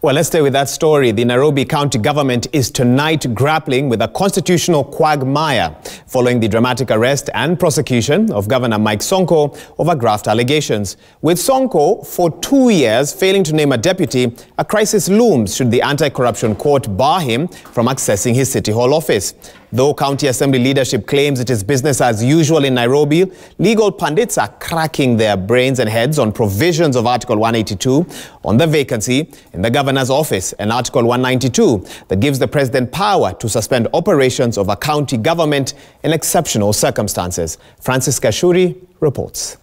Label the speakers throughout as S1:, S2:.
S1: Well, let's stay with that story. The Nairobi County government is tonight grappling with a constitutional quagmire following the dramatic arrest and prosecution of Governor Mike Sonko over graft allegations. With Sonko for 2 years failing to name a deputy, a crisis looms should the anti-corruption court bar him from accessing his City Hall office. Though County Assembly leadership claims it is business as usual in Nairobi, legal pundits are cracking their brains and heads on provisions of Article 182 on the vacancy in the governor's office and Article 192 that gives the president power to suspend operations of a county government in exceptional circumstances. Francis Kashuri reports.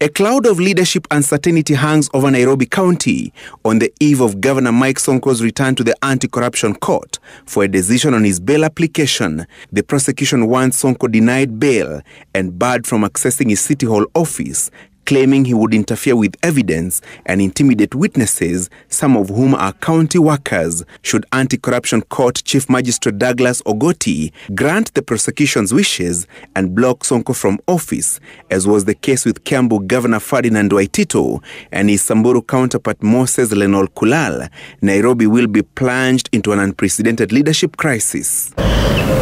S2: A cloud of leadership uncertainty hangs over Nairobi County on the eve of Governor Mike Sonko's return to the anti-corruption court for a decision on his bail application. The prosecution wants Sonko denied bail and barred from accessing his City Hall office, claiming he would interfere with evidence and intimidate witnesses, some of whom are county workers. Should Anti-Corruption Court Chief Magistrate Douglas Ogoti grant the prosecution's wishes and block Sonko from office, as was the case with Kiambu Governor Ferdinand Waitito and his Samburu counterpart Moses Lenol Kulal, Nairobi will be plunged into an unprecedented leadership crisis.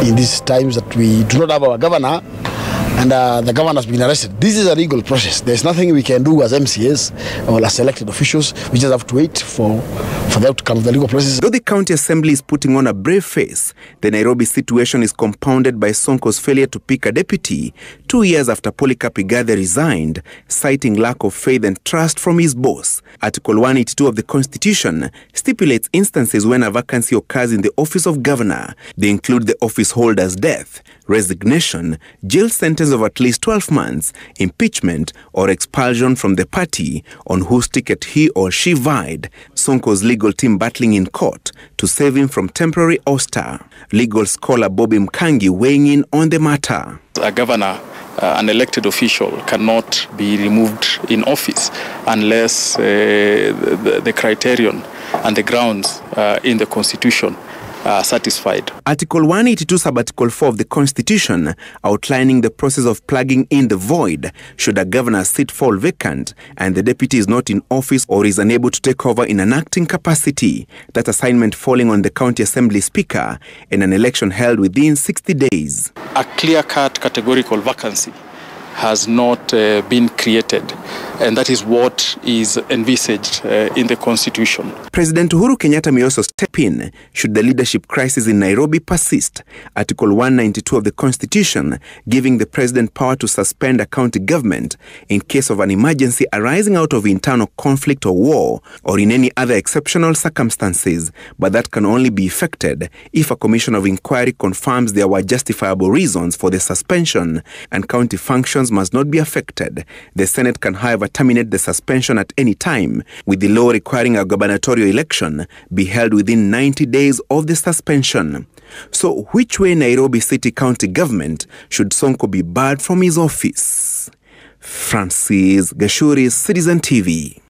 S3: In these times that we do not have our governor, and the governor has been arrested. This is a legal process. There's nothing we can do as MCAs or as elected officials. We just have to wait for the outcome of the legal process.
S2: Though the county assembly is putting on a brave face, the Nairobi situation is compounded by Sonko's failure to pick a deputy 2 years after Polycarp Igathe resigned, citing lack of faith and trust from his boss. Article 182 of the Constitution stipulates instances when a vacancy occurs in the office of governor. They include the office holder's death, resignation, jail sentence of at least 12 months, impeachment, or expulsion from the party on whose ticket he or she vied. Sonko's legal team battling in court to save him from temporary ouster. Legal scholar MKANGI weighing in on the matter.
S4: A governor, an elected official, cannot be removed in office unless the criterion and the grounds in the Constitution satisfied.
S2: Article 182 sub-Article 4 of the Constitution outlining the process of plugging in the void should a governor's seat fall vacant and the deputy is not in office or is unable to take over in an acting capacity. That assignment falling on the County Assembly Speaker in an election held within 60 days.
S4: A clear-cut categorical vacancy has not been created, and that is what is envisaged in the Constitution.
S2: President Uhuru Kenyatta may also step in should the leadership crisis in Nairobi persist. Article 192 of the Constitution giving the president power to suspend a county government in case of an emergency arising out of internal conflict or war or in any other exceptional circumstances, but that can only be effected if a commission of inquiry confirms there were justifiable reasons for the suspension and county functions must not be affected. The Senate can, however, terminate the suspension at any time, with the law requiring a gubernatorial election be held within 90 days of the suspension. So, which way Nairobi City County government should Sonko be barred from his office? Francis Kashuri, Citizen TV.